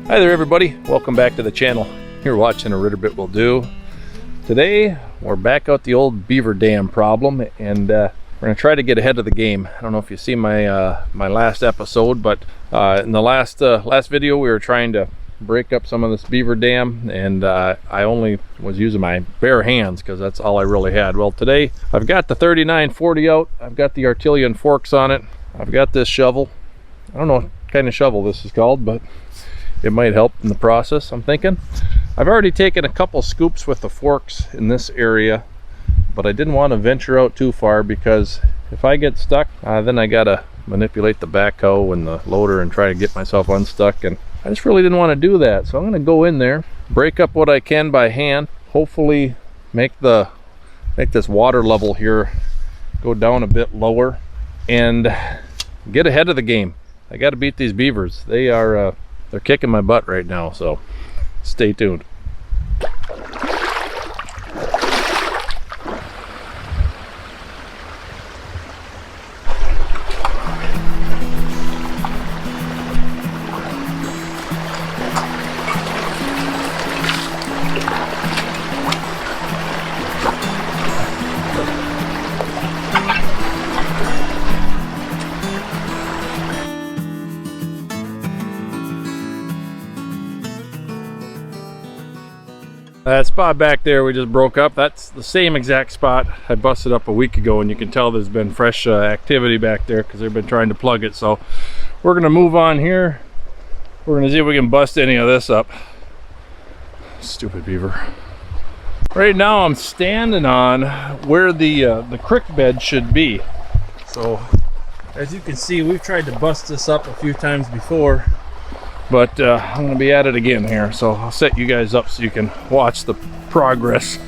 Hi there everybody, welcome back to the channel. You're watching a Ritter Bit Will Do. Today we're back out the old beaver dam problem, and we're going to try to get ahead of the game. I don't know if you see my my last episode, but in the last video we were trying to break up some of this beaver dam, and I only was using my bare hands because that's all I really had. Well, today I've got the 3940 out, I've got the Artillian forks on it, I've got this shovel. I don't know what kind of shovel this is called, but it might help in the process, I'm thinking. I've already taken a couple scoops with the forks in this area, but I didn't want to venture out too far because if I get stuck, then I gotta manipulate the backhoe and the loader and try to get myself unstuck, and I just really didn't want to do that. So I'm gonna go in there, break up what I can by hand, hopefully make this water level here go down a bit lower and get ahead of the game. I got to beat these beavers. They're kicking my butt right now, so stay tuned. That spot back there we just broke up, that's the same exact spot I busted up a week ago, and you can tell there's been fresh activity back there because they've been trying to plug it. So we're gonna move on here. We're gonna see if we can bust any of this up. Stupid beaver. Right now I'm standing on where the creek bed should be. So as you can see, we've tried to bust this up a few times before, but I'm going to be at it again here, so I'll set you guys up so you can watch the progress.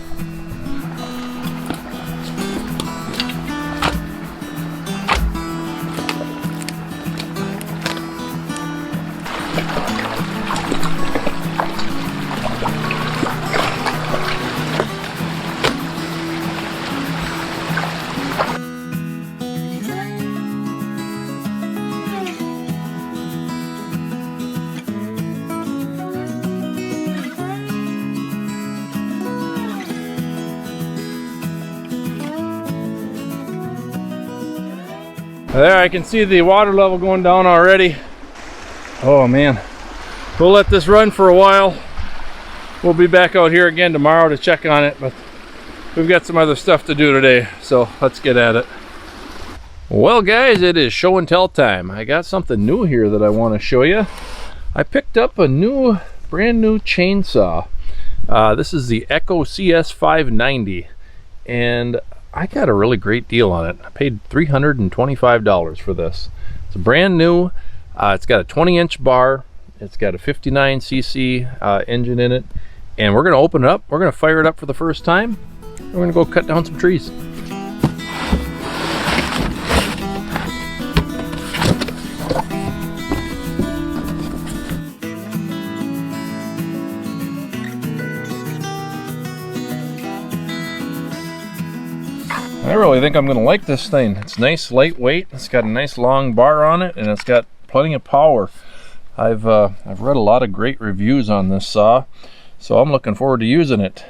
There, I can see the water level going down already. Oh man, we'll let this run for a while. We'll be back out here again tomorrow to check on it, but we've got some other stuff to do today, so let's get at it. Well guys, it is show and tell time. I got something new here that I want to show you. I picked up a brand new chainsaw. This is the Echo CS590, and I got a really great deal on it. I paid $325 for this. It's brand new. It's got a 20-inch bar. It's got a 59cc engine in it. And we're going to open it up. We're going to fire it up for the first time. We're going to go cut down some trees. I really think I'm going to like this thing. It's nice, lightweight. It's got a nice long bar on it, and it's got plenty of power. I've read a lot of great reviews on this saw, so I'm looking forward to using it.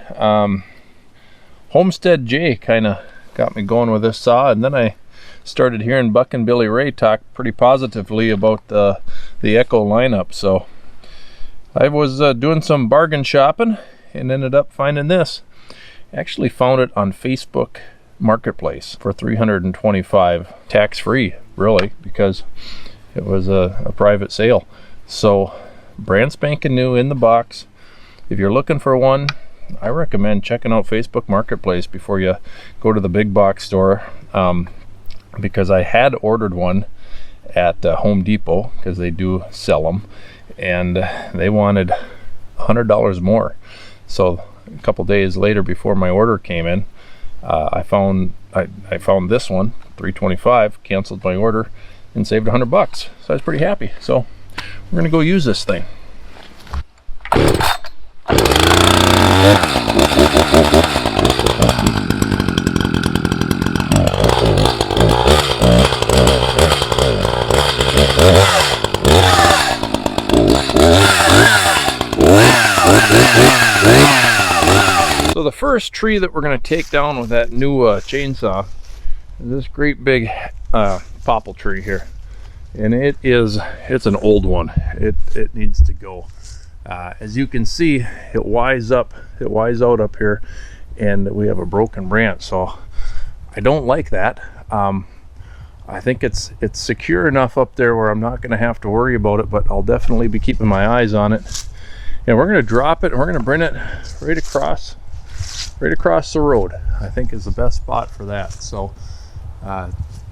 Homestead J kind of got me going with this saw, and then I started hearing Buck and Billy Ray talk pretty positively about the Echo lineup. So I was doing some bargain shopping and ended up finding this. Actually found it on Facebook Marketplace for $325, tax-free really, because it was a private sale. So brand spanking new in the box. If you're looking for one, I recommend checking out Facebook Marketplace before you go to the big box store, because I had ordered one at Home Depot because they do sell them, and they wanted $100 more. So a couple days later, before my order came in, I found this one, $325, canceled my order and saved $100. So I was pretty happy. So we're gonna go use this thing. the first tree that we're going to take down with that new chainsaw is this great big popple tree here, and it's an old one. It needs to go. As you can see, it wise out up here, and we have a broken branch, so I don't like that. I think it's secure enough up there where I'm not going to have to worry about it, but I'll definitely be keeping my eyes on it. And we're going to drop it, and we're going to bring it right across the road. I think is the best spot for that. So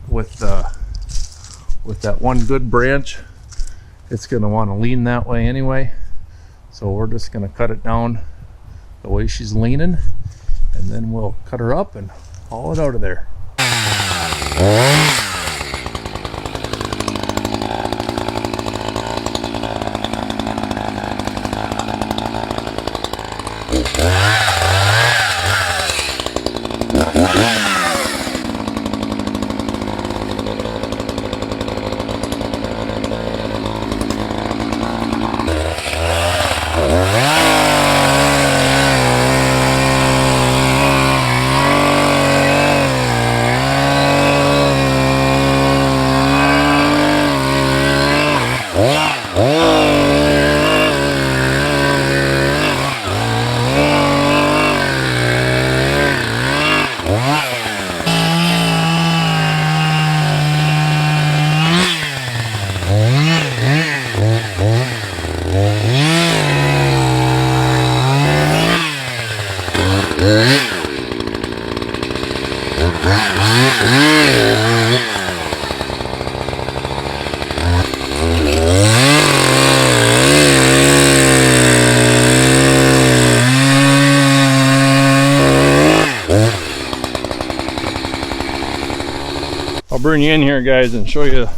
with that one good branch, it's going to want to lean that way anyway. So we're just going to cut it down the way she's leaning, and then we'll cut her up and haul it out of there. I'll bring you in here, guys, and show you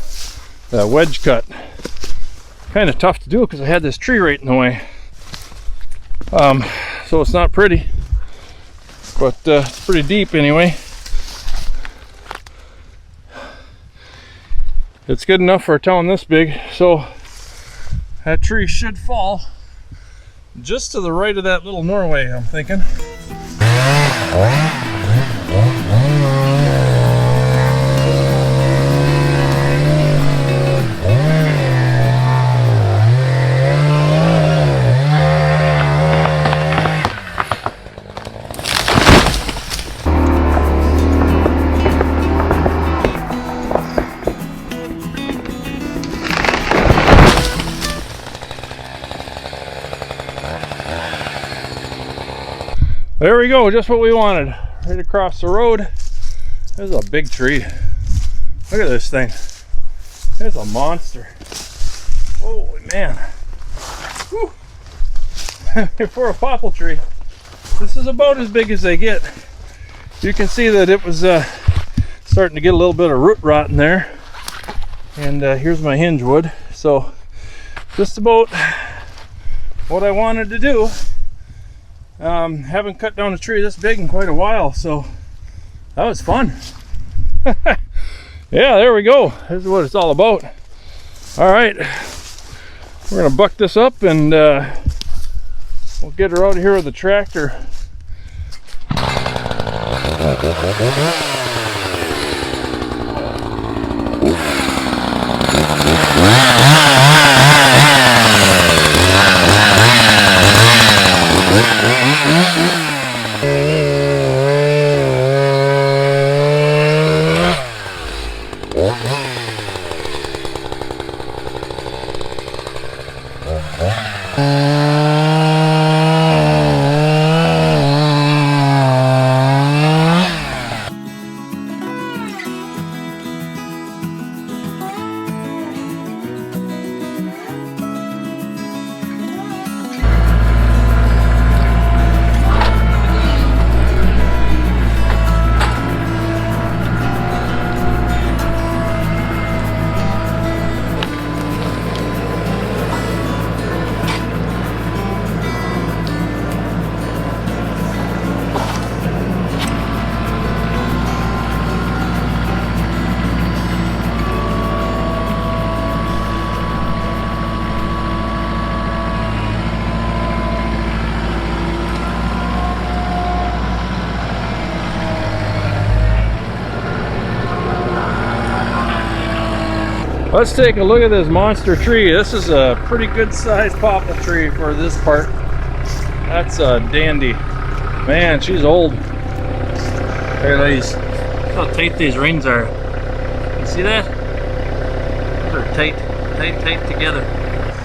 that wedge cut. Kind of tough to do because I had this tree right in the way. So it's not pretty, but it's pretty deep anyway. It's good enough for a town this big, so that tree should fall just to the right of that little Norway, I'm thinking. There we go, just what we wanted. Right across the road. There's a big tree. Look at this thing. It's a monster. Holy man. Whew. For a popple tree, this is about as big as they get. You can see that it was starting to get a little bit of root rot in there. And here's my hinge wood. So just about what I wanted to do. Haven't cut down a tree this big in quite a while, so that was fun. Yeah, there we go. This is what it's all about. All right, we're gonna buck this up, and we'll get her out of here with the tractor. Let's take a look at this monster tree. This is a pretty good sized popple tree for this part. That's a dandy. Man, she's old. Here, ladies. Look how tight these rings are. You see that? They're tight together.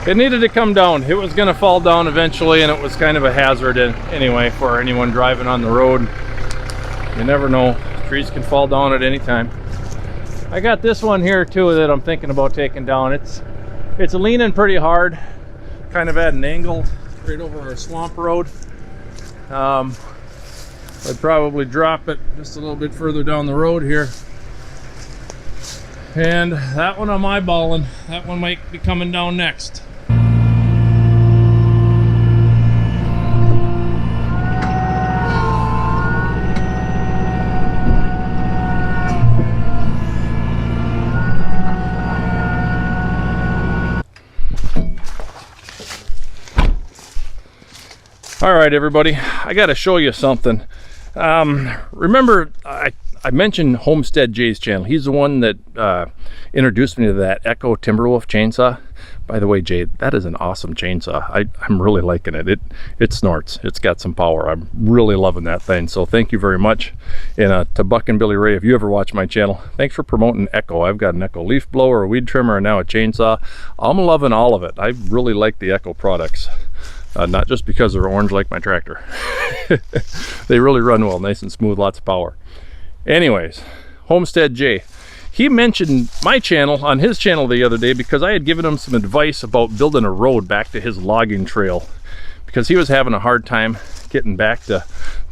It needed to come down. It was going to fall down eventually, and it was kind of a hazard anyway for anyone driving on the road. You never know. Trees can fall down at any time. I got this one here too that I'm thinking about taking down. It's leaning pretty hard, kind of at an angle right over our swamp road. I'd probably drop it just a little bit further down the road here. And that one I'm eyeballing. That one might be coming down next. All right, everybody, I got to show you something. Remember, I mentioned Homestead Jay's channel. He's the one that introduced me to that Echo Timberwolf chainsaw. By the way, Jay, that is an awesome chainsaw. I'm really liking it. It snorts. It's got some power. I'm really loving that thing. So thank you very much. And to Buck and Billy Ray, if you ever watch my channel, thanks for promoting Echo. I've got an Echo leaf blower, a weed trimmer, and now a chainsaw. I'm loving all of it. I really like the Echo products. Not just because they're orange like my tractor. They really run well, nice and smooth, lots of power. Anyways, Homestead Jay. He mentioned my channel on his channel the other day because I had given him some advice about building a road back to his logging trail, because he was having a hard time getting back to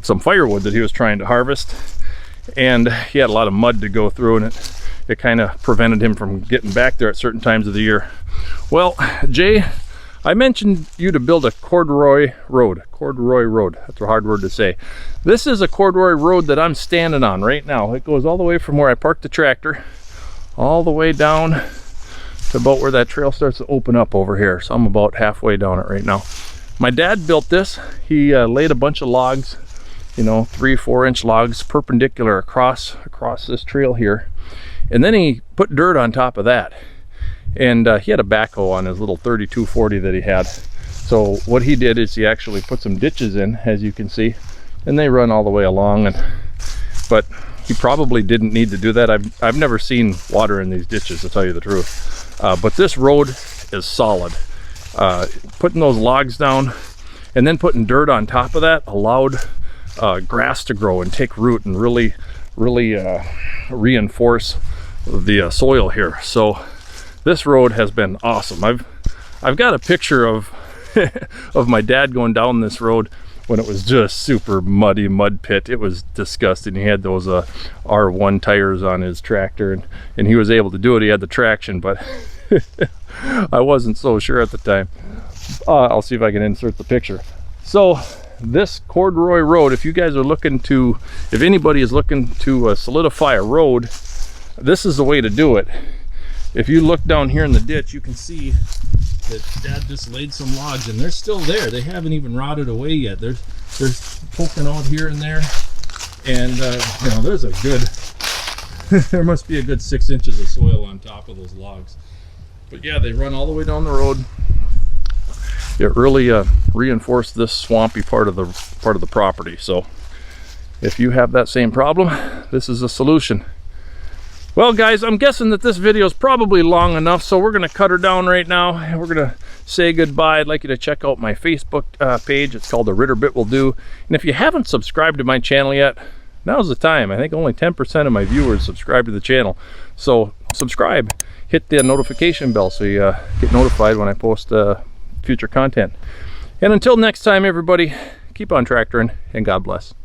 some firewood that he was trying to harvest, and he had a lot of mud to go through, and it kind of prevented him from getting back there at certain times of the year. Well, Jay, I mentioned you to build a corduroy road. Corduroy Road, that's a hard word to say. This is a corduroy road that I'm standing on right now. It goes all the way from where I parked the tractor, all the way down to about where that trail starts to open up over here. So I'm about halfway down it right now. My dad built this. He laid a bunch of logs, you know, 3-4 inch logs perpendicular across this trail here. And then he put dirt on top of that. And he had a backhoe on his little 3240 that he had. So what he did is he actually put some ditches in, as you can see, and they run all the way along. But he probably didn't need to do that. I've never seen water in these ditches, to tell you the truth. But this road is solid. Putting those logs down and then putting dirt on top of that allowed grass to grow and take root and really reinforce the soil here. So this road has been awesome. I've got a picture of of my dad going down this road when it was just super muddy mud pit. It was disgusting. He had those R1 tires on his tractor, and he was able to do it. He had the traction, but I wasn't so sure at the time. I'll see if I can insert the picture. So this corduroy road, if you guys are looking to, if anybody is looking to solidify a road, this is the way to do it. If you look down here in the ditch, you can see that Dad just laid some logs, and they're still there. They haven't even rotted away yet. They're poking out here and there, and you know, there's a good there must be a good 6 inches of soil on top of those logs. But yeah, they run all the way down the road. It really reinforced this swampy part of the property. So if you have that same problem, this is a solution. Well, guys, I'm guessing that this video is probably long enough, so we're going to cut her down right now, and we're going to say goodbye. I'd like you to check out my Facebook page. It's called The Ritter Bit Will Do. And if you haven't subscribed to my channel yet, now's the time. I think only 10% of my viewers subscribe to the channel. So subscribe, hit the notification bell so you get notified when I post future content. And until next time, everybody, keep on tractoring, and God bless.